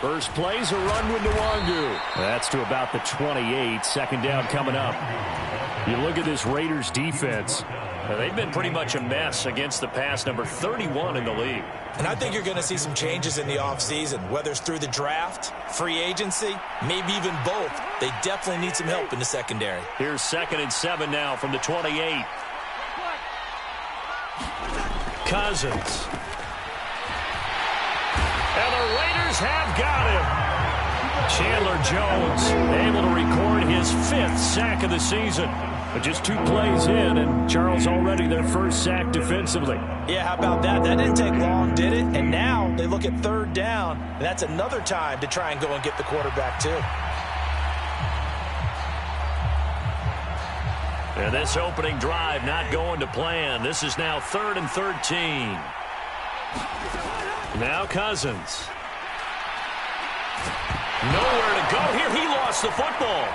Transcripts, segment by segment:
First play's a run with Nwangu. That's to about the 28. Second down coming up. You look at this Raiders defense. They've been pretty much a mess against the pass, number 31 in the league. And I think you're going to see some changes in the offseason, whether it's through the draft, free agency, maybe even both. They definitely need some help in the secondary. Here's 2nd and 7 now from the 28. Cousins. And the Raiders have got him. Chandler Jones able to record his 5th sack of the season. But just 2 plays in, and Charles already their first sack defensively. Yeah, how about that? That didn't take long, did it? And now they look at 3rd down, and that's another time to try and go and get the quarterback too. And this opening drive not going to plan. This is now 3rd and 13. Now Cousins. Nowhere to go here. He lost the football.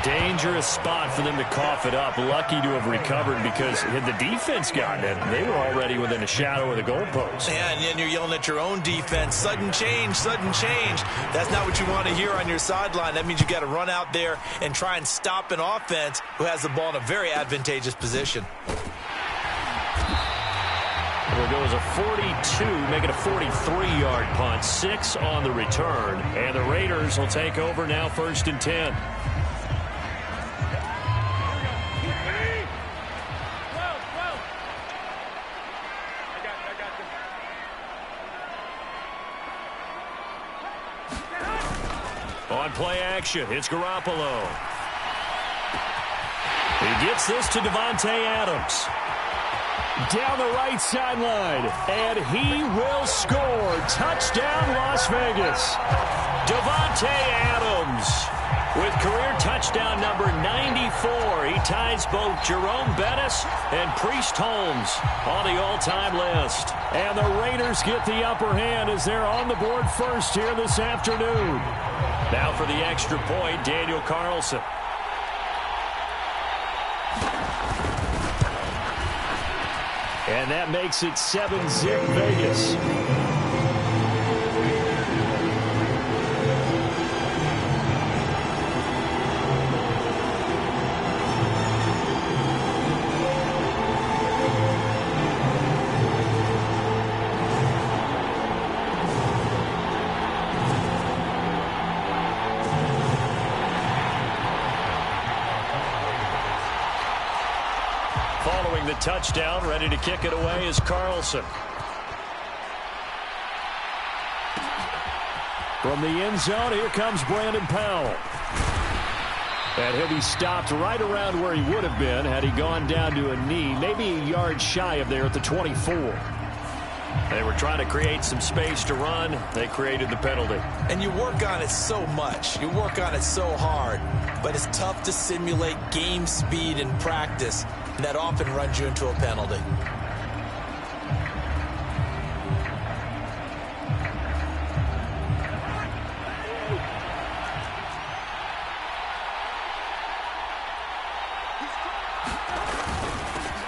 Dangerous spot for them to cough it up. Lucky to have recovered because had the defense gotten it, they were already within a shadow of the goalpost. Yeah, and then you're yelling at your own defense. Sudden change, sudden change. That's not what you want to hear on your sideline. That means you got to run out there and try and stop an offense who has the ball in a very advantageous position. It goes a 42, making a 43-yard punt. 6 on the return. And the Raiders will take over now 1st and 10. On play action, it's Garoppolo. He gets this to Davante Adams. Down the right sideline, and he will score. Touchdown, Las Vegas. Davante Adams with career touchdown number 94. He ties both Jerome Bettis and Priest Holmes on the all-time list. And the Raiders get the upper hand as they're on the board first here this afternoon. Now for the extra point, Daniel Carlson. And that makes it 7-zip Vegas. Following the touchdown, ready to kick it away is Carlson. From the end zone, here comes Brandon Powell. And he'll be stopped right around where he would have been had he gone down to a knee, maybe a yard shy of there at the 24. They were trying to create some space to run. They created the penalty. And you work on it so much. You work on it so hard. But it's tough to simulate game speed in practice. And that often runs you into a penalty.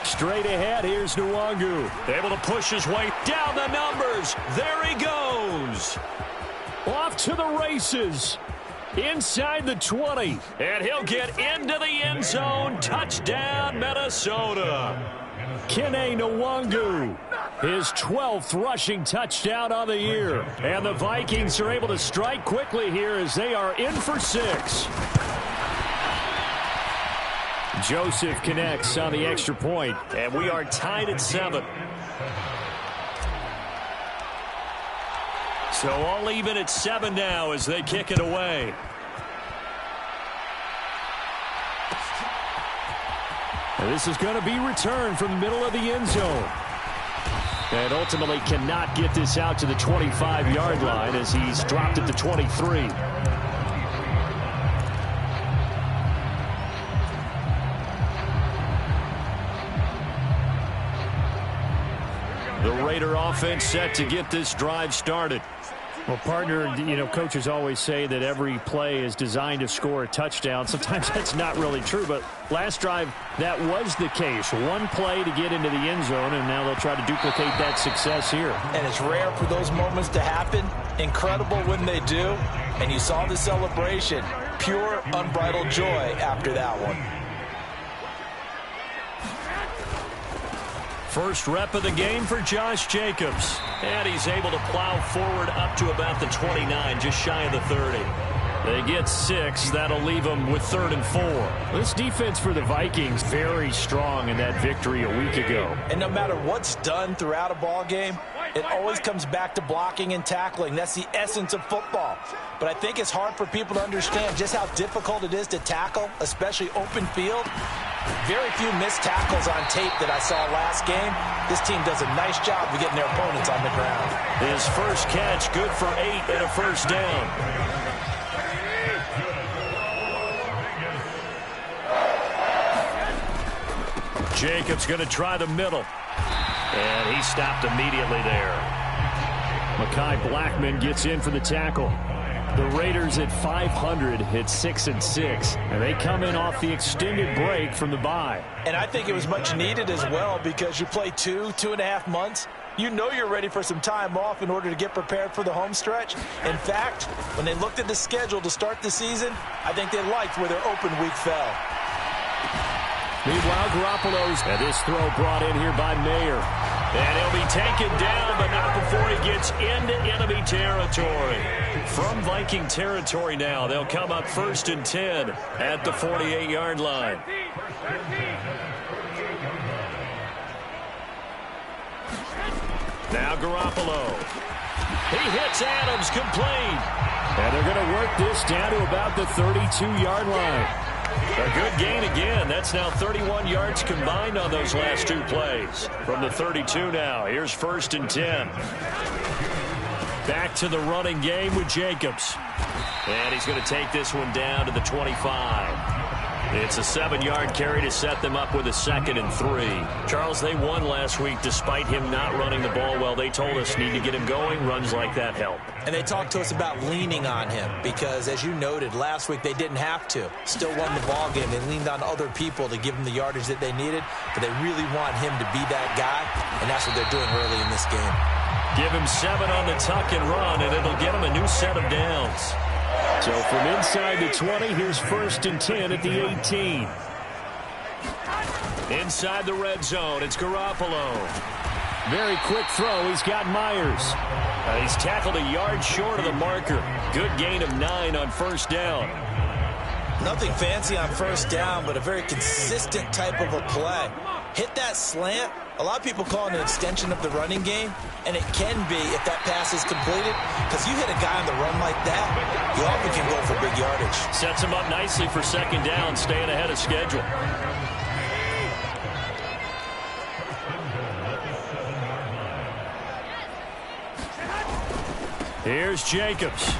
Straight ahead, here's Nwangu. Able to push his way down the numbers. There he goes. Off to the races. Inside the 20. And he'll get into the end zone. Touchdown, Minnesota. Kene Nwangu. His 12th rushing touchdown on the year. And the Vikings are able to strike quickly here as they are in for 6. Joseph connects on the extra point, and we are tied at 7. So all even at 7 now as they kick it away. And this is going to be returned from the middle of the end zone. And ultimately cannot get this out to the 25-yard line as he's dropped at the 23. The Raider offense set to get this drive started. Well, partner, coaches always say that every play is designed to score a touchdown. Sometimes that's not really true, but last drive, that was the case. One play to get into the end zone, and now they'll try to duplicate that success here. And it's rare for those moments to happen. Incredible when they do. And you saw the celebration. Pure, unbridled joy after that one. First rep of the game for Josh Jacobs. And he's able to plow forward up to about the 29, just shy of the 30. They get 6. That'll leave them with 3rd and 4. This defense for the Vikings, very strong in that victory a week ago. And no matter what's done throughout a ball game, it always comes back to blocking and tackling. That's the essence of football. But I think it's hard for people to understand just how difficult it is to tackle, especially open field. Very few missed tackles on tape that I saw last game. This team does a nice job of getting their opponents on the ground. His first catch, good for 8 and a first down. Jacobs going to try the middle. And he stopped immediately there. Mekhi Blackmon gets in for the tackle. The Raiders at 500 hit 6-6, and they come in off the extended break from the bye. And I think it was much needed as well because you play 2.5 months. You know you're ready for some time off in order to get prepared for the home stretch. In fact, when they looked at the schedule to start the season, I think they liked where their open week fell. Meanwhile, Garoppolo's, and this throw brought in here by Mayer. And he'll be taken down, but not before he gets into enemy territory. From Viking territory now, they'll come up 1st and 10 at the 48-yard line. Now Garoppolo. He hits Adams complete. And they're going to work this down to about the 32-yard line. A good gain again. That's now 31 yards combined on those last 2 plays. From the 32 now. Here's 1st and 10. Back to the running game with Jacobs. And he's going to take this one down to the 25. It's a 7-yard carry to set them up with a 2nd and 3. Charles, they won last week despite him not running the ball well. They told us need to get him going. Runs like that help. And they talked to us about leaning on him because, as you noted, last week they didn't have to. Still won the ball game. They leaned on other people to give them the yardage that they needed, but they really want him to be that guy, and that's what they're doing early in this game. Give him 7 on the tuck and run, and it'll get him a new set of downs. So from inside the 20, here's 1st and 10 at the 18. Inside the red zone, it's Garoppolo. Very quick throw. He's got Myers. He's tackled a yard short of the marker. Good gain of 9 on 1st down. Nothing fancy on 1st down, but a very consistent type of a play. Hit that slant. A lot of people call it an extension of the running game, and it can be if that pass is completed, because you hit a guy on the run like that, you often can go for big yardage. Sets him up nicely for 2nd down, staying ahead of schedule. Here's Jacobs.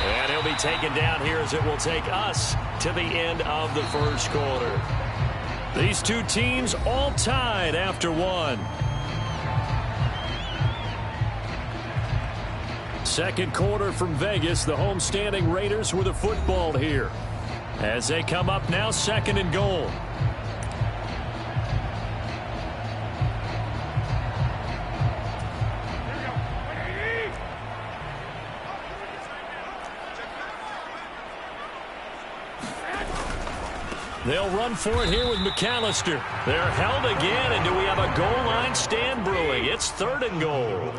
And he'll be taken down here as it will take us to the end of the 1st quarter. These 2 teams all tied after 1. 2nd quarter from Vegas. The homestanding Raiders with a football here. As they come up now, 2nd and goal. They'll run for it here with McAllister. They're held again, and do we have a goal line stand brewing? It's 3rd and goal.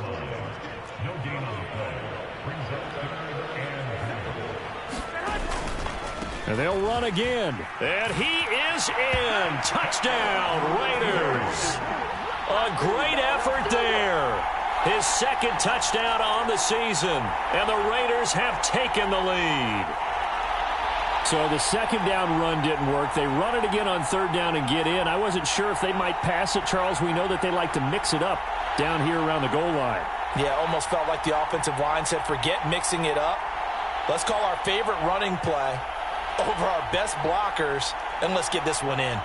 And they'll run again. And he is in. Touchdown, Raiders. A great effort there. His 2nd touchdown on the season. And the Raiders have taken the lead. So the 2nd down run didn't work. They run it again on 3rd down and get in. I wasn't sure if they might pass it, Charles. We know that they like to mix it up down here around the goal line. Yeah, almost felt like the offensive line said, forget mixing it up. Let's call our favorite running play over our best blockers, and let's get this one in.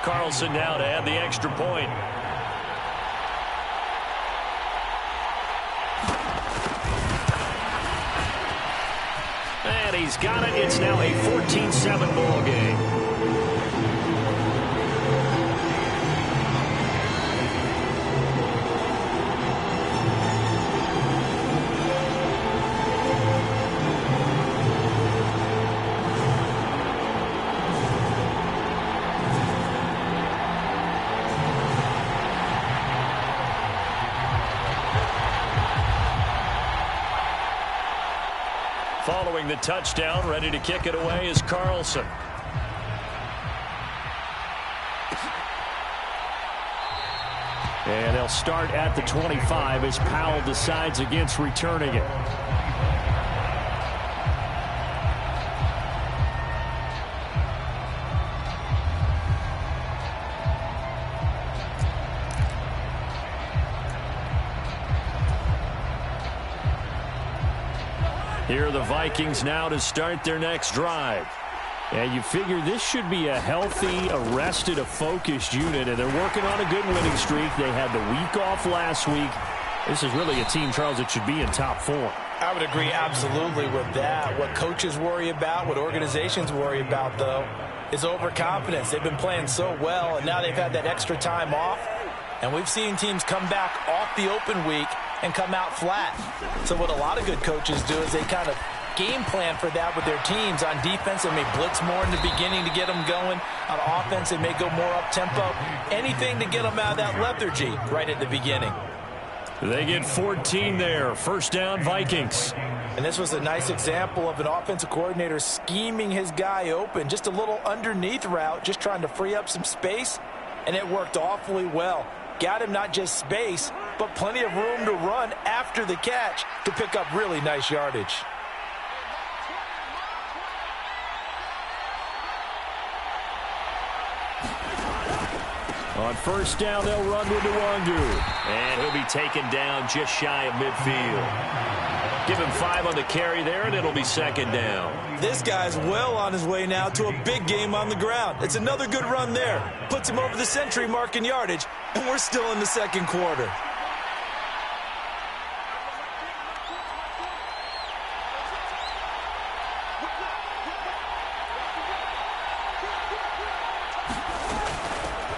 Carlson now to add the extra point. And he's got it. It's now a 14-7 ball game. Following the touchdown, ready to kick it away is Carlson. And they'll start at the 25 as Powell decides against returning it. Here are the Vikings now to start their next drive. And you figure this should be a healthy, arrested, a focused unit, and they're working on a good winning streak. They had the week off last week. This is really a team, Charles, that should be in top form. I would agree absolutely with that. What coaches worry about, what organizations worry about, though, is overconfidence. They've been playing so well, and now they've had that extra time off. And we've seen teams come back off the open week and come out flat. So what a lot of good coaches do is they kind of game plan for that with their teams. On defense, they may blitz more in the beginning to get them going. On offense, they may go more up-tempo. Anything to get them out of that lethargy right at the beginning. They get 14 there. First down, Vikings. And this was a nice example of an offensive coordinator scheming his guy open. Just a little underneath route, just trying to free up some space, and it worked awfully well. Got him not just space, but plenty of room to run after the catch to pick up really nice yardage. On first down, they'll run with Nwangu. And he'll be taken down just shy of midfield. Give him 5 on the carry there, and it'll be second down. This guy's well on his way now to a big game on the ground. It's another good run there. Puts him over the century mark in yardage, and we're still in the second quarter.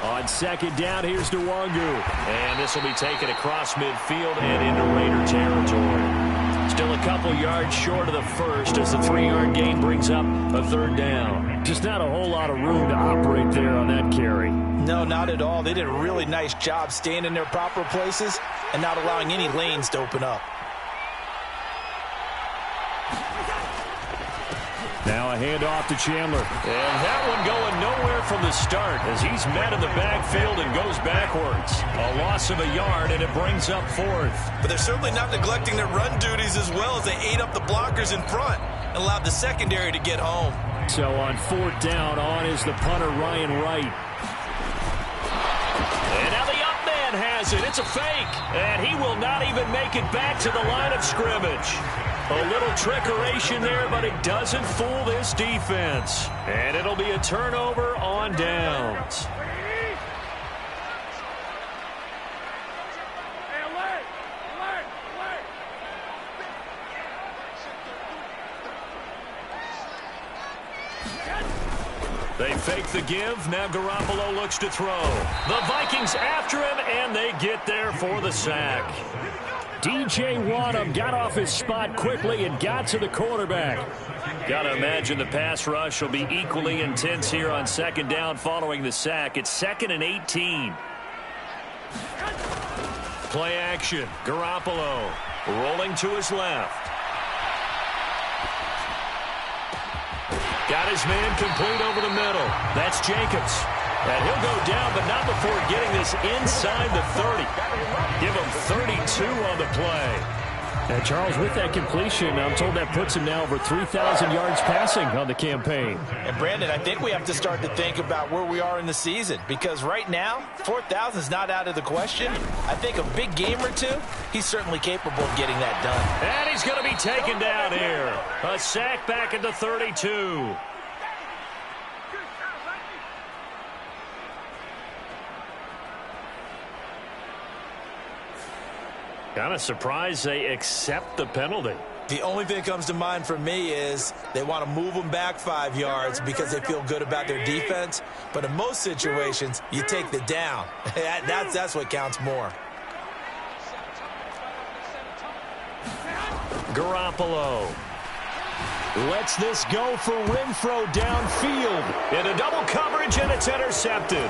On second down, here's Nwangu. And this will be taken across midfield and into Raider territory. Still a couple yards short of the first as the 3-yard gain brings up a third down. Just not a whole lot of room to operate there on that carry. No, not at all. They did a really nice job staying in their proper places and not allowing any lanes to open up. Now a handoff to Chandler. And that one going nowhere from the start as he's met in the backfield and goes backwards. A loss of a yard, and it brings up fourth. But they're certainly not neglecting their run duties as well as they ate up the blockers in front and allowed the secondary to get home. So on fourth down, on is the punter, Ryan Wright. And now the up man has it. It's a fake. And he will not even make it back to the line of scrimmage. A little trickeration there, but it doesn't fool this defense. And it'll be a turnover on downs. They fake the give. Now Garoppolo looks to throw. The Vikings after him, and they get there for the sack. DJ Wonnum got off his spot quickly and got to the quarterback. Got to imagine the pass rush will be equally intense here on second down following the sack. It's 2nd and 18. Play action. Garoppolo rolling to his left. Got his man complete over the middle. That's Jacobs. And he'll go down, but not before getting this inside the 30. Give him 32 on the play. And Charles, with that completion, I'm told that puts him now over 3,000 yards passing on the campaign. And Brandon, I think we have to start to think about where we are in the season, because right now, 4,000 is not out of the question. I think a big game or two, he's certainly capable of getting that done. And he's going to be taken down here. A sack back at the 32. Kind of surprised they accept the penalty. The only thing that comes to mind for me is they want to move them back 5 yards because they feel good about their defense. But in most situations, you take the down. That's what counts more. Garoppolo lets this go for Renfrow downfield. Into double coverage, and it's intercepted.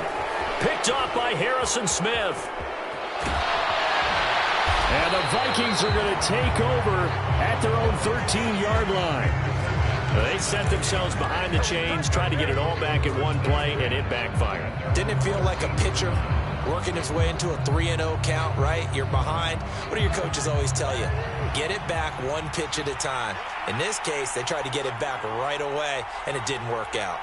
Picked off by Harrison Smith. And the Vikings are going to take over at their own 13-yard line. They set themselves behind the chains, tried to get it all back in one play, and it backfired. Didn't it feel like a pitcher working his way into a 3-0 count, right? You're behind. What do your coaches always tell you? Get it back one pitch at a time. In this case, they tried to get it back right away, and it didn't work out.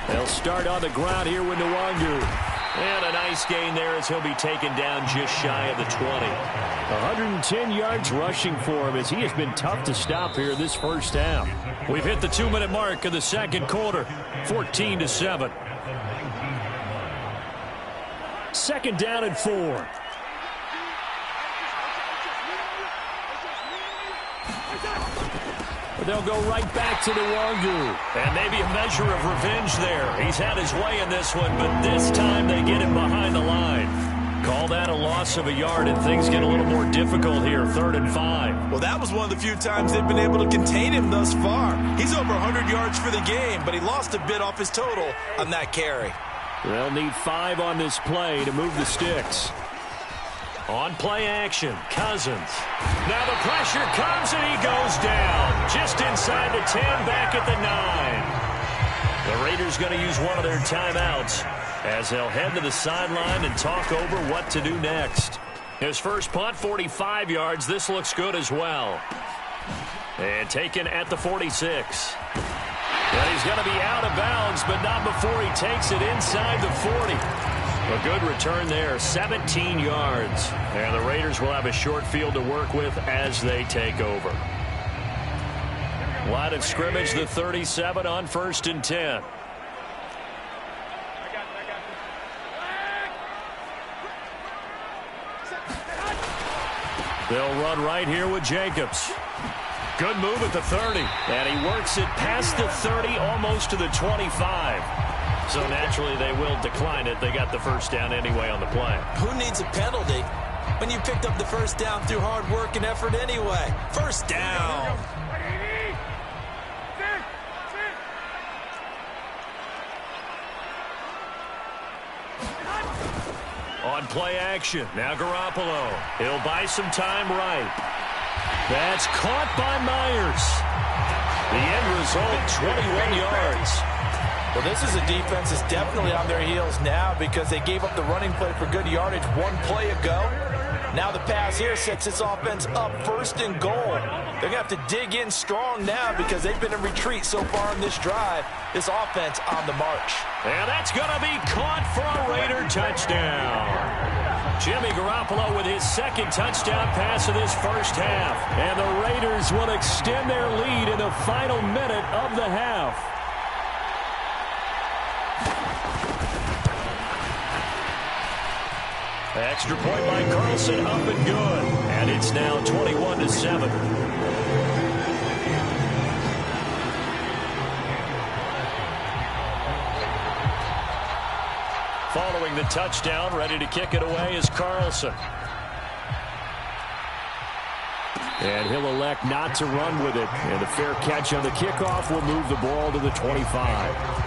They'll start on the ground here with Nwangu. And a nice gain there as he'll be taken down just shy of the 20. 110 yards rushing for him as he has been tough to stop here this first half. We've hit the 2-minute mark of the second quarter. 14-7. Second down and 4. They'll go right back to Nwangu. And maybe a measure of revenge there. He's had his way in this one, but this time they get him behind the line. Call that a loss of a yard, and things get a little more difficult here. 3rd and 5. Well, that was one of the few times they've been able to contain him thus far. He's over 100 yards for the game, but he lost a bit off his total on that carry. They'll need 5 on this play to move the sticks. On play action, Cousins. Now the pressure comes and he goes down. Just inside the 10, back at the 9. The Raiders going to use one of their timeouts as they'll head to the sideline and talk over what to do next. His first punt, 45 yards. This looks good as well. And taken at the 46. And he's going to be out of bounds, but not before he takes it inside the 40. A good return there, 17 yards. And the Raiders will have a short field to work with as they take over. Line of scrimmage, the 37 on 1st and 10. They'll run right here with Jacobs. Good move at the 30. And he works it past the 30, almost to the 25. So naturally they will decline it. They got the first down anyway on the play. Who needs a penalty when you picked up the first down through hard work and effort anyway? First down. On play action, now Garoppolo. He'll buy some time right. That's caught by Myers. The end result, 21 yards. Well, this is a defense that's definitely on their heels now because they gave up the running play for good yardage one play ago. Now the pass here sets this offense up 1st and goal. They're going to have to dig in strong now because they've been in retreat so far in this drive. This offense on the march. And that's going to be caught for a Raider touchdown. Jimmy Garoppolo with his second touchdown pass of this first half. And the Raiders will extend their lead in the final minute of the half. Extra point by Carlson, up and good. And it's now 21-7. Following the touchdown, ready to kick it away is Carlson. And he'll elect not to run with it. And a fair catch on the kickoff will move the ball to the 25.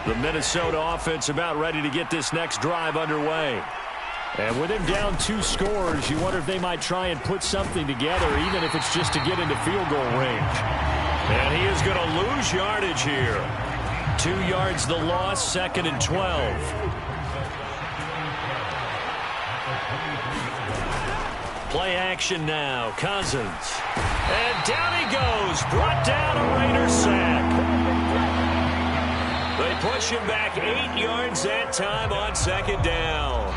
The Minnesota offense about ready to get this next drive underway. And with him down 2 scores, you wonder if they might try and put something together, even if it's just to get into field goal range. And he is going to lose yardage here. 2 yards the loss, 2nd and 12. Play action now, Cousins. And down he goes, brought down a Raider sack. They pushing back 8 yards that time on second down.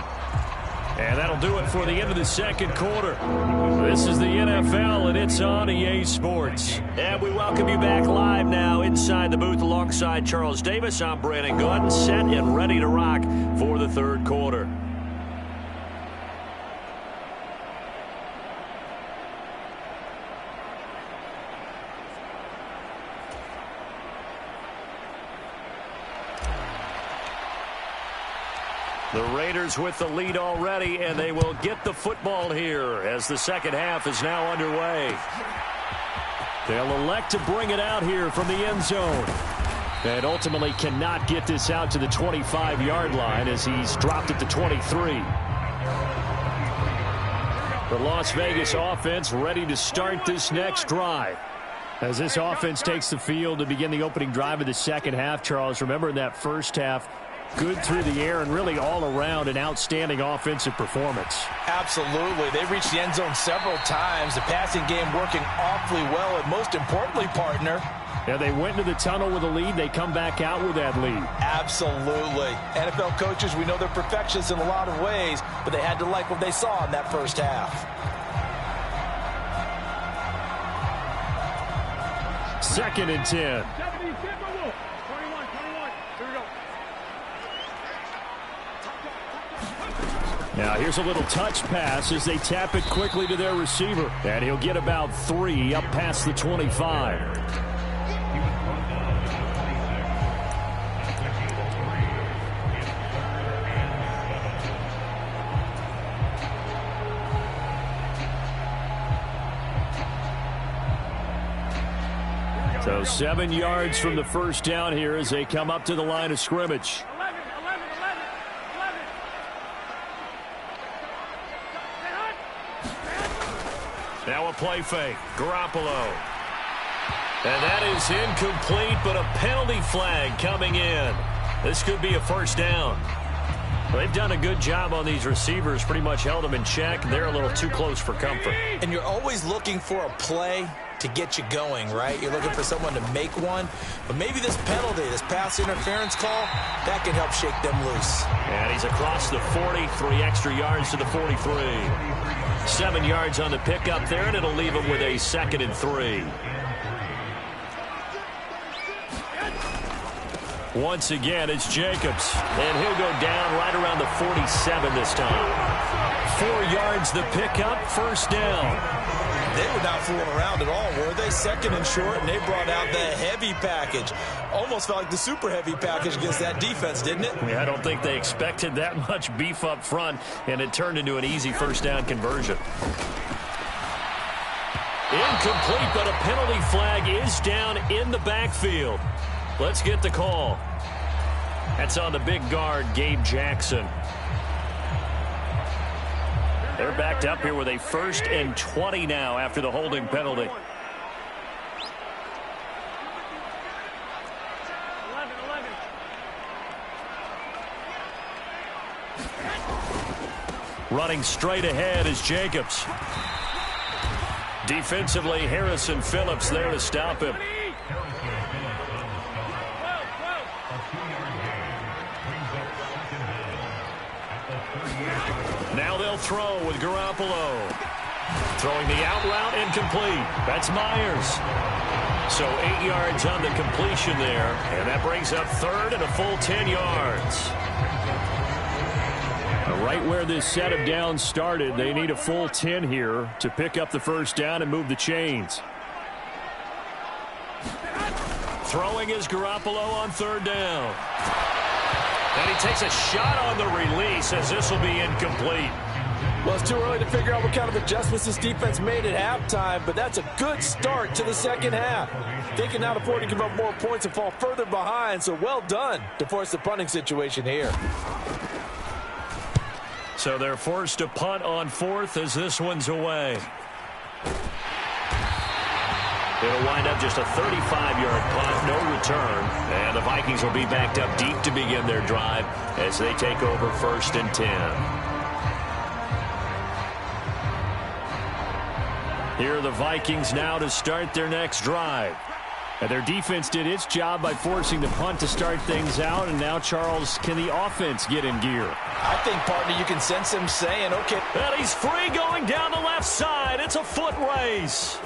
And that'll do it for the end of the second quarter. This is the NFL, and it's on EA Sports. And we welcome you back live now inside the booth alongside Charles Davis. I'm Brandon Gaudin, set and ready to rock for the third quarter. The Raiders with the lead already, and they will get the football here as the second half is now underway. They'll elect to bring it out here from the end zone. And ultimately cannot get this out to the 25-yard line as he's dropped at the 23. The Las Vegas offense ready to start this next drive. As this offense takes the field to begin the opening drive of the second half, Charles, remember in that first half, good through the air and really all around an outstanding offensive performance. Absolutely. They reached the end zone several times. The passing game working awfully well. And most importantly, partner, yeah, they went into the tunnel with a lead. They come back out with that lead. Absolutely. NFL coaches, we know they're perfectionists in a lot of ways, but they had to like what they saw in that first half. Second and 10. Now here's a little touch pass as they tap it quickly to their receiver. And he'll get about 3 up past the 25. So 7 yards from the first down here as they come up to the line of scrimmage. Now a play fake. Garoppolo. And that is incomplete, but a penalty flag coming in. This could be a first down. They've done a good job on these receivers, pretty much held them in check. They're a little too close for comfort. And you're always looking for a play to get you going, right? You're looking for someone to make one. But maybe this penalty, this pass interference call, that can help shake them loose. And he's across the 40, 3 extra yards to the 43. 7 yards on the pickup there, and it'll leave him with a 2nd and 3. Once again, it's Jacobs. And he'll go down right around the 47 this time. 4 yards the pickup, first down. They were not fooling around at all, were they? 2nd and short, and they brought out the heavy package. Almost felt like the super heavy package against that defense, didn't it? Yeah, I don't think they expected that much beef up front, and it turned into an easy first down conversion. Incomplete, but a penalty flag is down in the backfield. Let's get the call. That's on the big guard, Gabe Jackson. They're backed up here with a 1st and 20 now after the holding penalty. Running straight ahead is Jacobs. Defensively, Harrison Phillips there to stop him. Now they'll throw with Garoppolo. Throwing the out route, incomplete. That's Myers. So 8 yards on the completion there, and that brings up 3rd and a full 10 yards. Right where this set of downs started, they need a full 10 here to pick up the first down and move the chains. Throwing is Garoppolo on 3rd down. And he takes a shot on the release as this will be incomplete. Well, it's too early to figure out what kind of adjustments this defense made at halftime, but that's a good start to the second half. They can now afford to give up more points and fall further behind, so well done to force the punting situation here. So they're forced to punt on 4th as this one's away. It'll wind up just a 35-yard punt, no return. And the Vikings will be backed up deep to begin their drive as they take over 1st and 10. Here are the Vikings now to start their next drive. And their defense did its job by forcing the punt to start things out. And now, Charles, can the offense get in gear? I think, partner, you can sense him saying, okay. And he's free going down the left side. It's a foot race.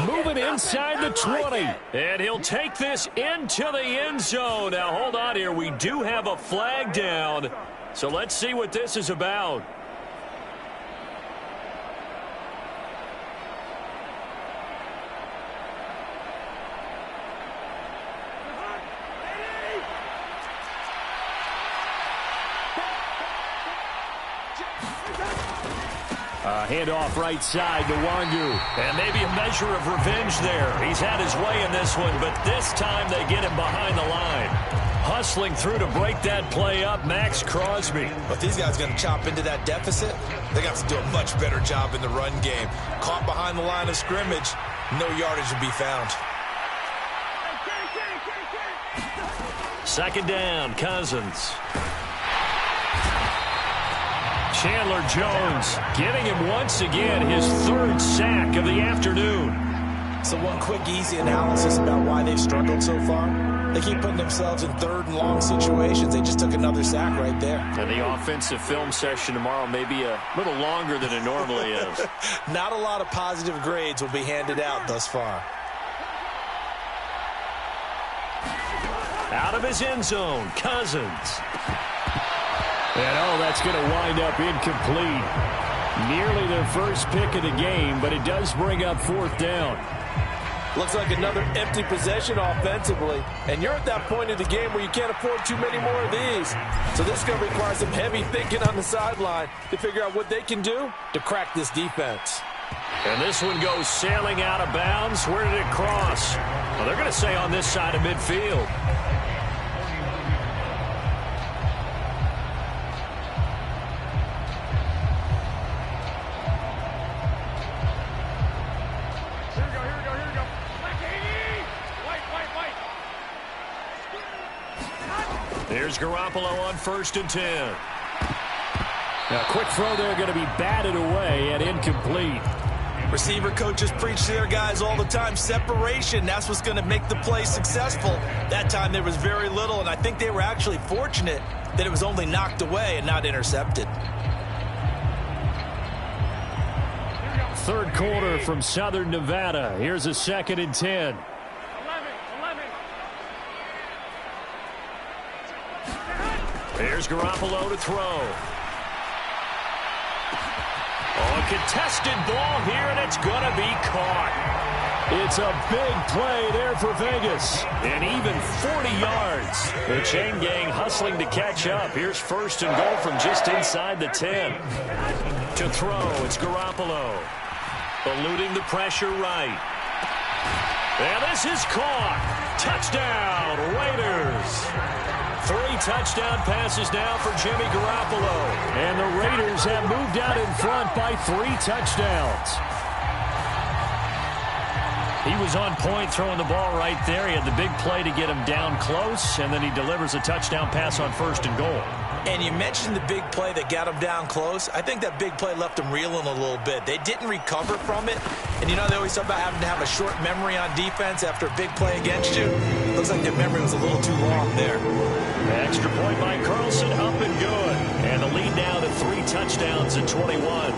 Moving inside the 20. And he'll take this into the end zone. Now, hold on here. We do have a flag down. So let's see what this is about. Handoff right side to Wangu. And maybe a measure of revenge there. He's had his way in this one, but this time they get him behind the line. Hustling through to break that play up, Max Crosby. But these guys going to chop into that deficit? They got to do a much better job in the run game. Caught behind the line of scrimmage, no yardage will be found. Second down, Cousins. Chandler Jones getting him once again his third sack of the afternoon. So one quick, easy analysis about why they've struggled so far. They keep putting themselves in third and long situations. They just took another sack right there. And the offensive film session tomorrow may be a little longer than it normally is. Not a lot of positive grades will be handed out thus far. Out of his end zone, Cousins. And, oh, that's going to wind up incomplete. Nearly their first pick of the game, but it does bring up fourth down. Looks like another empty possession offensively. And you're at that point in the game where you can't afford too many more of these. So this is going to require some heavy thinking on the sideline to figure out what they can do to crack this defense. And this one goes sailing out of bounds. Where did it cross? Well, they're going to say on this side of midfield. Here's Garoppolo on 1st and 10. Now, quick throw there going to be batted away and incomplete. Receiver coaches preach to their guys all the time. Separation, that's what's going to make the play successful. That time there was very little, and I think they were actually fortunate that it was only knocked away and not intercepted. Third quarter from Southern Nevada. Here's a 2nd and 10. Here's Garoppolo to throw. Oh, a contested ball here, and it's going to be caught. It's a big play there for Vegas. And even 40 yards. The chain gang hustling to catch up. Here's 1st and goal from just inside the 10. To throw, it's Garoppolo. Eluding the pressure right. And this is caught. Touchdown, Raiders. 3 touchdown passes now for Jimmy Garoppolo. And the Raiders have moved out in front by 3 touchdowns. He was on point throwing the ball right there. He had the big play to get him down close, and then he delivers a touchdown pass on 1st and goal. And you mentioned the big play that got him down close. I think that big play left him reeling a little bit. They didn't recover from it. And, you know, they always talk about having to have a short memory on defense after a big play against you. Looks like their memory was a little too long there. Extra point by Carlson, up and good. And the lead now to 3 touchdowns at 21.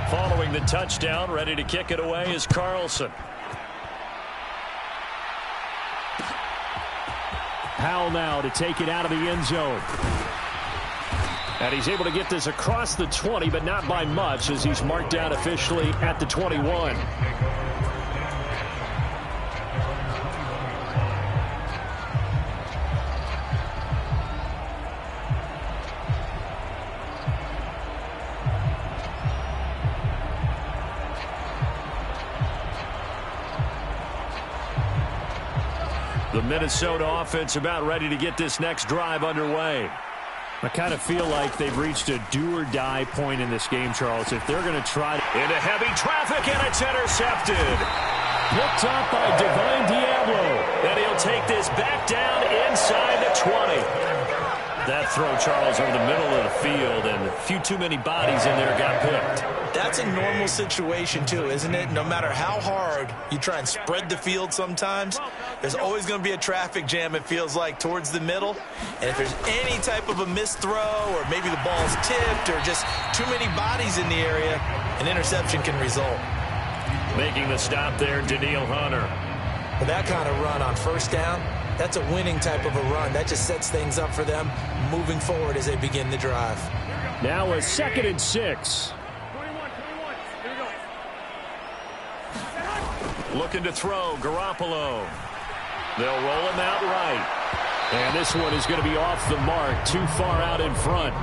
Following the touchdown, ready to kick it away is Carlson. Powell now to take it out of the end zone. And he's able to get this across the 20, but not by much, as he's marked down officially at the 21. The Minnesota offense about ready to get this next drive underway. I kind of feel like they've reached a do-or-die point in this game, Charles. If they're going to try to... Into heavy traffic, and it's intercepted. picked up by Divine Diablo. And he'll take this back down inside the 20. That throw, Charles, over the middle of the field, and a few too many bodies in there got picked. That's a normal situation, too, isn't it? No matter how hard you try and spread the field sometimes, there's always going to be a traffic jam, it feels like, towards the middle. And if there's any type of a missed throw, or maybe the ball's tipped, or just too many bodies in the area, an interception can result. Making the stop there, Danielle Hunter. With that kind of run on first down, that's a winning type of a run. That just sets things up for them moving forward as they begin the drive. Now a 2nd and 6. Looking to throw, Garoppolo. They'll roll him out right. And this one is going to be off the mark, too far out in front.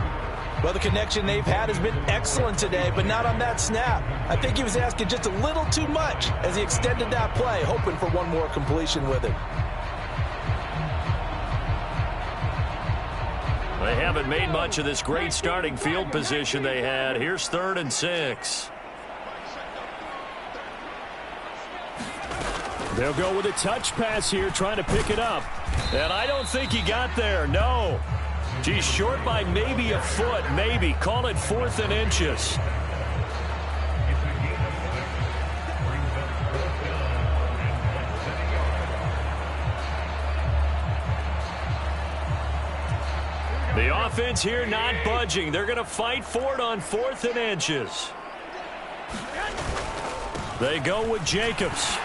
Well, the connection they've had has been excellent today, but not on that snap. I think he was asking just a little too much as he extended that play, hoping for one more completion with it. They haven't made much of this great starting field position they had. Here's 3rd and 6. They'll go with a touch pass here, trying to pick it up. And I don't think he got there, no. He's short by maybe a foot, maybe. Call it 4th and inches. The offense here not budging. They're going to fight for it on 4th and inches. They go with Jacobs.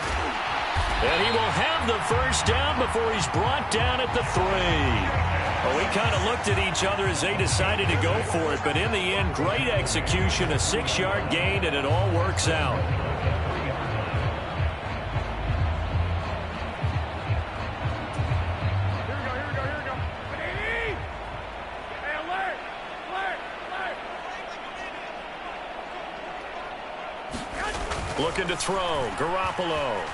And he will have the first down before he's brought down at the 3. Well, we kind of looked at each other as they decided to go for it, but in the end, great execution, a 6-yard gain, and it all works out. Looking to throw, Garoppolo.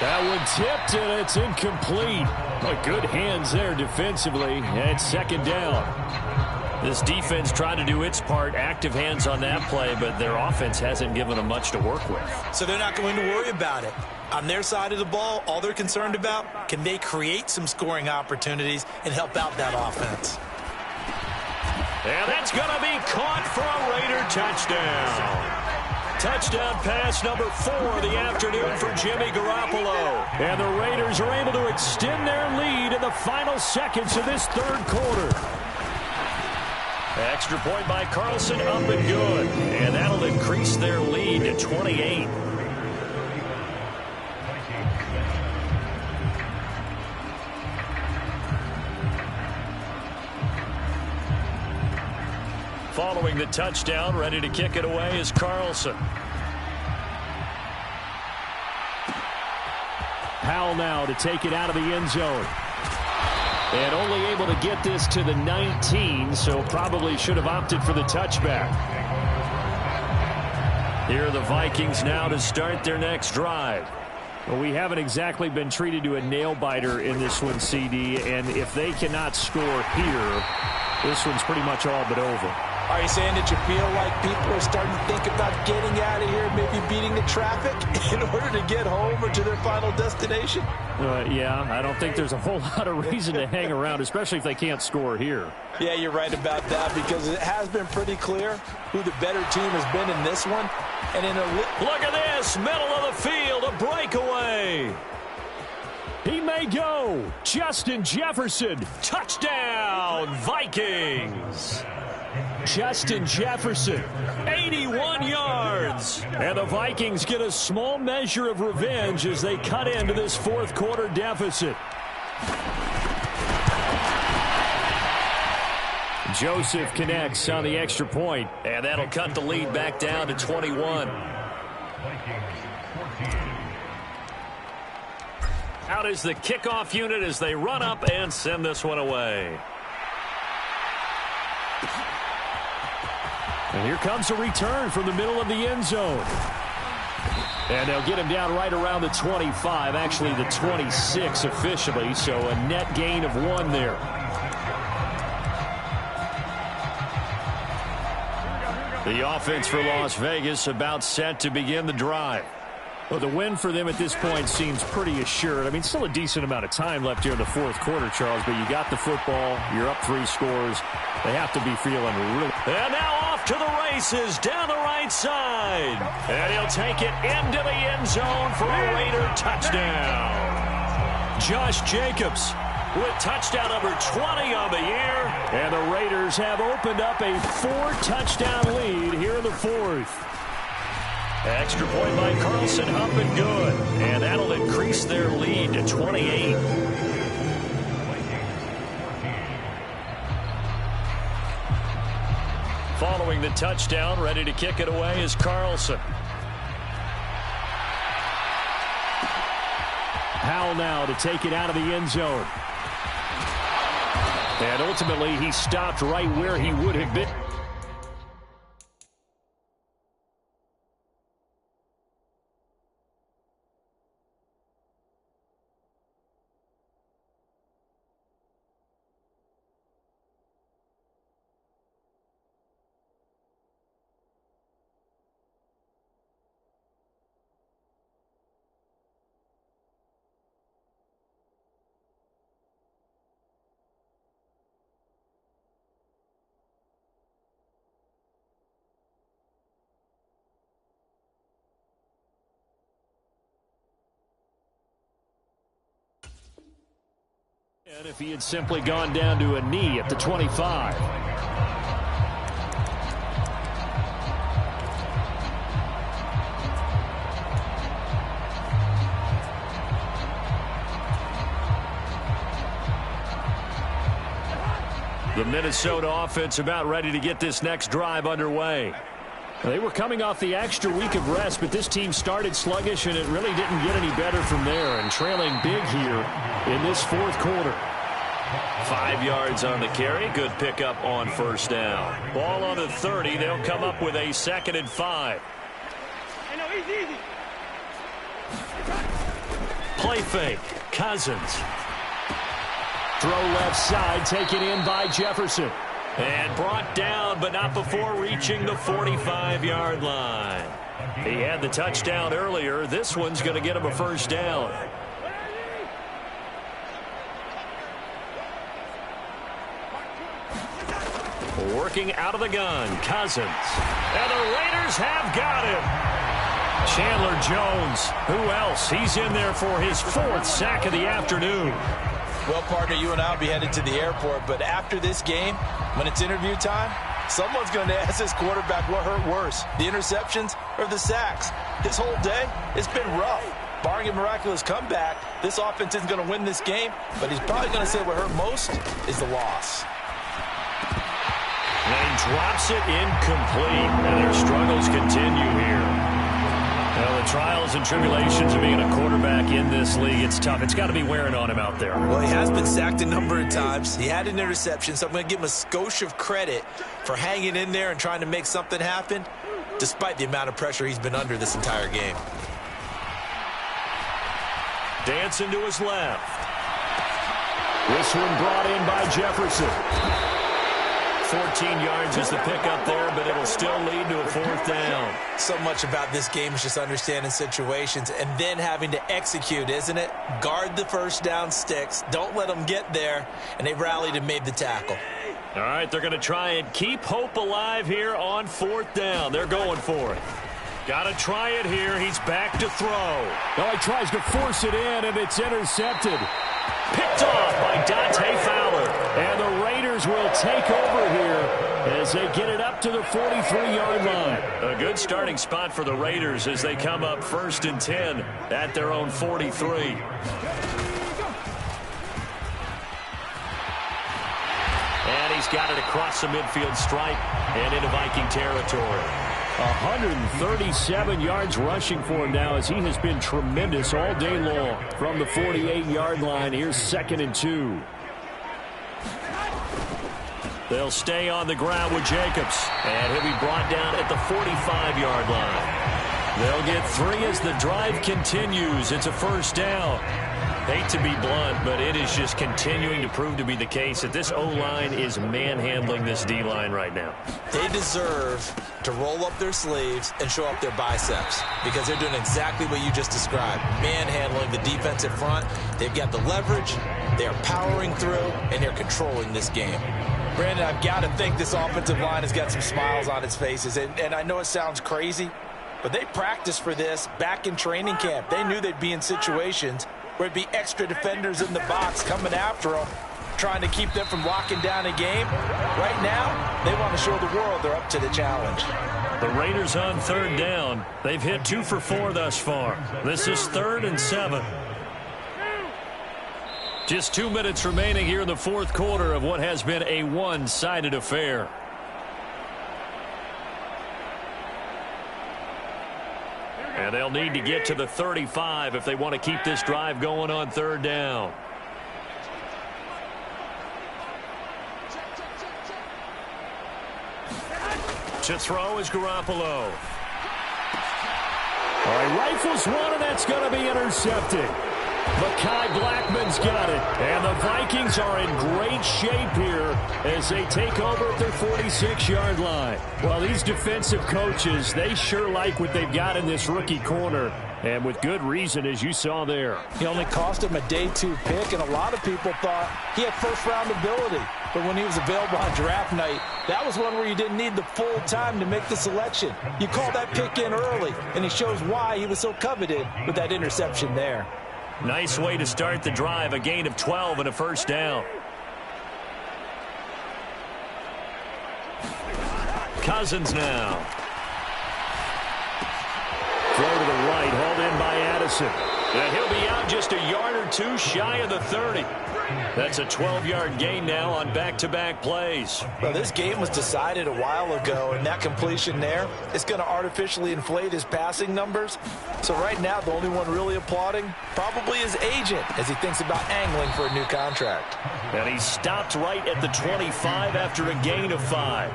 That one tipped, and it's incomplete. Well, good hands there defensively, and it's 2nd down. This defense tried to do its part, active hands on that play, but their offense hasn't given them much to work with. So they're not going to worry about it. On their side of the ball, all they're concerned about, can they create some scoring opportunities and help out that offense? And that's going to be caught for a Raider touchdown. Touchdown pass number 4 of the afternoon for Jimmy Garoppolo. And the Raiders are able to extend their lead in the final seconds of this 3rd quarter. Extra point by Carlson, up and good. And that'll increase their lead to 28. Following the touchdown, ready to kick it away is Carlson. Powell now to take it out of the end zone. And only able to get this to the 19, so probably should have opted for the touchback. Here are the Vikings now to start their next drive. Well, we haven't exactly been treated to a nail-biter in this one, CD, and if they cannot score here, this one's pretty much all but over. Are you saying that you feel like people are starting to think about getting out of here, maybe beating the traffic in order to get home or to their final destination? Yeah, I don't think there's a whole lot of reason to hang around, especially if they can't score here. Yeah, you're right about that, because it has been pretty clear who the better team has been in this one. And in a look at this, middle of the field, a breakaway. He may go. Justin Jefferson, touchdown, Vikings. Justin Jefferson, 81 yards. And the Vikings get a small measure of revenge as they cut into this 4th quarter deficit. Joseph connects on the extra point, and that'll cut the lead back down to 21. Out is the kickoff unit as they run up and send this one away. And here comes a return from the middle of the end zone. And they'll get him down right around the 25, actually the 26 officially, so a net gain of 1 there. The offense for Las Vegas about set to begin the drive. Well, the win for them at this point seems pretty assured. I mean, still a decent amount of time left here in the fourth quarter, Charles, but you got the football. You're up 3 scores. They have to be feeling really... And now off to the races down the right side. And he'll take it into the end zone for a Raider touchdown. Josh Jacobs with touchdown number 20 on the year. And the Raiders have opened up a 4-touchdown lead here in the fourth. Extra point by Carlson, up and good. And that'll increase their lead to 28. Following the touchdown, ready to kick it away is Carlson. Howell now to take it out of the end zone. And ultimately, he stopped right where he would have been. And if he had simply gone down to a knee at the 25. The Minnesota offense about ready to get this next drive underway. They were coming off the extra week of rest, but this team started sluggish, and it really didn't get any better from there, and trailing big here in this fourth quarter. 5 yards on the carry. Good pickup on first down. Ball on the 30. They'll come up with a 2nd and 5. Play fake. Cousins. Throw left side, taken in by Jefferson. And brought down, but not before reaching the 45-yard line. He had the touchdown earlier. This one's going to get him a first down. Working out of the gun, Cousins. And the Raiders have got him. Chandler Jones. Who else? He's in there for his 4th sack of the afternoon. Well, partner, you and I will be headed to the airport, but after this game, when it's interview time, someone's going to ask this quarterback what hurt worse, the interceptions or the sacks. His whole day, it's been rough. Barring a miraculous comeback, this offense isn't going to win this game, but he's probably going to say what hurt most is the loss. And he drops it incomplete, and their struggles continue here. Well, the trials and tribulations of being a quarterback in this league, it's tough. It's got to be wearing on him out there. Well, he has been sacked a number of times. He had an interception, so I'm going to give him a skosh of credit for hanging in there and trying to make something happen, despite the amount of pressure he's been under this entire game. Dancing to his left. This one brought in by Jefferson. 14 yards is the pickup there, but it'll still lead to a 4th down. So much about this game is just understanding situations and then having to execute, isn't it? Guard the first down sticks. Don't let them get there. And they rallied and made the tackle. All right, they're going to try and keep hope alive here on 4th down. They're going for it. Got to try it here. He's back to throw. Oh, he tries to force it in, and it's intercepted. Picked off by Dante Fowler. And the Raiders will take over here as they get it up to the 43-yard line. A good starting spot for the Raiders as they come up 1st and 10 at their own 43. And he's got it across the midfield stripe and into Viking territory. 137 yards rushing for him now as he has been tremendous all day long from the 48-yard line. Here's 2nd and 2. They'll stay on the ground with Jacobs, and he'll be brought down at the 45-yard line. They'll get 3 as the drive continues. It's a first down. Hate to be blunt, but it is just continuing to prove to be the case that this O-line is manhandling this D-line right now. They deserve to roll up their sleeves and show up their biceps because they're doing exactly what you just described, manhandling the defensive front. They've got the leverage, they're powering through, and they're controlling this game. Brandon, I've got to think this offensive line has got some smiles on its faces, and I know it sounds crazy, but they practiced for this back in training camp. They knew they'd be in situations where it'd be extra defenders in the box coming after them, trying to keep them from locking down a game. Right now, they want to show the world they're up to the challenge. The Raiders on third down. They've hit 2 for 4 thus far. This is 3rd and 7. Just 2 minutes remaining here in the fourth quarter of what has been a one-sided affair. And they'll need to get to the 35 if they want to keep this drive going on third down. To throw is Garoppolo. All right, rifles one, and that's going to be intercepted. Mekhi Blackman's got it, and the Vikings are in great shape here as they take over at their 46-yard line. Well, these defensive coaches, they sure like what they've got in this rookie corner, and with good reason, as you saw there. He only cost him a day 2 pick, and a lot of people thought he had first-round ability. But when he was available on draft night, that was one where you didn't need the full time to make the selection. You called that pick in early, and it shows why he was so coveted with that interception there. Nice way to start the drive, a gain of 12 and a first down. Cousins now. Throw to the right, hauled in by Addison. And he'll be out just a yard or 2 shy of the 30. That's a 12-yard gain now on back-to-back plays. Well, this game was decided a while ago, and that completion there is going to artificially inflate his passing numbers. So right now, the only one really applauding probably his agent as he thinks about angling for a new contract. And he stopped right at the 25 after a gain of 5.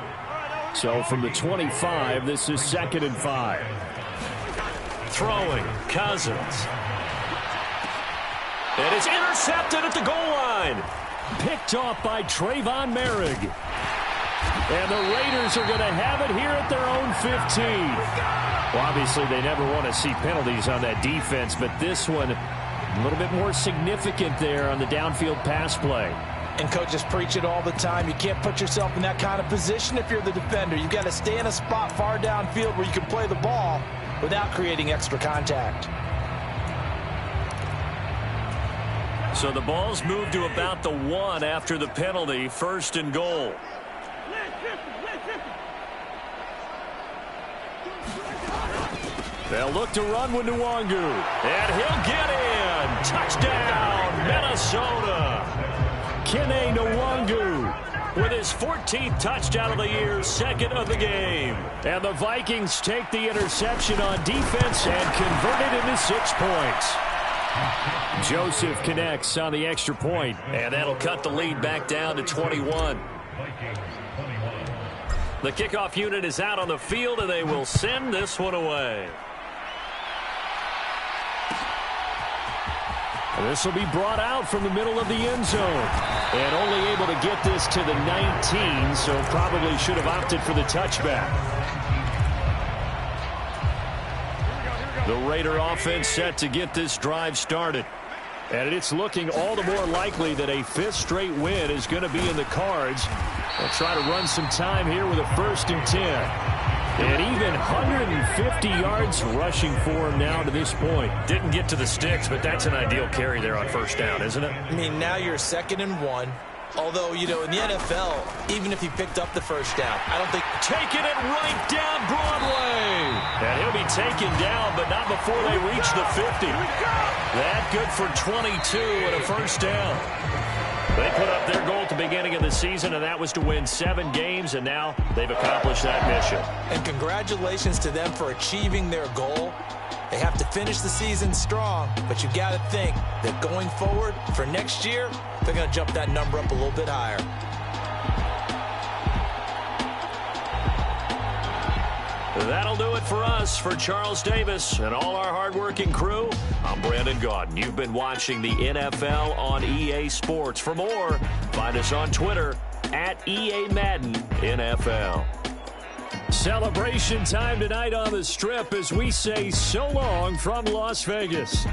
So from the 25, this is 2nd and 5. Throwing, Cousins. And it's intercepted at the goal line. Picked off by Trayvon Merrick. And the Raiders are going to have it here at their own 15. Well, obviously, they never want to see penalties on that defense, but this one a little bit more significant there on the downfield pass play. And coaches preach it all the time. You can't put yourself in that kind of position if you're the defender. You've got to stay in a spot far downfield where you can play the ball without creating extra contact. So the ball's moved to about the 1 after the penalty, 1st and goal. They'll look to run with Nwangu. And he'll get in. Touchdown, Minnesota. Kene Nwangu with his 14th touchdown of the year, 2nd of the game. And the Vikings take the interception on defense and convert it into 6 points. Joseph connects on the extra point, and that'll cut the lead back down to 21. The kickoff unit is out on the field, and they will send this one away. This will be brought out from the middle of the end zone. And only able to get this to the 19, so probably should have opted for the touchback. The Raider offense set to get this drive started. And it's looking all the more likely that a 5th straight win is going to be in the cards. They'll try to run some time here with a 1st and 10. And even 150 yards rushing for him now to this point. Didn't get to the sticks, but that's an ideal carry there on 1st down, isn't it? I mean, now you're 2nd and 1. Although, you know, in the NFL, even if he picked up the 1st down, I don't think... Taking it right down Broadway. And he'll be taken down, but not before they reach the 50. That good for 22 and a 1st down. They put up their goal at the beginning of the season, and that was to win 7 games, and now they've accomplished that mission. And congratulations to them for achieving their goal. They have to finish the season strong, but you got to think that going forward for next year, they're going to jump that number up a little bit higher. That'll do it for us. For Charles Davis and all our hardworking crew, I'm Brandon Gaudin. You've been watching the NFL on EA Sports. For more, find us on Twitter at EA Madden NFL. Celebration time tonight on the Strip as we say so long from Las Vegas.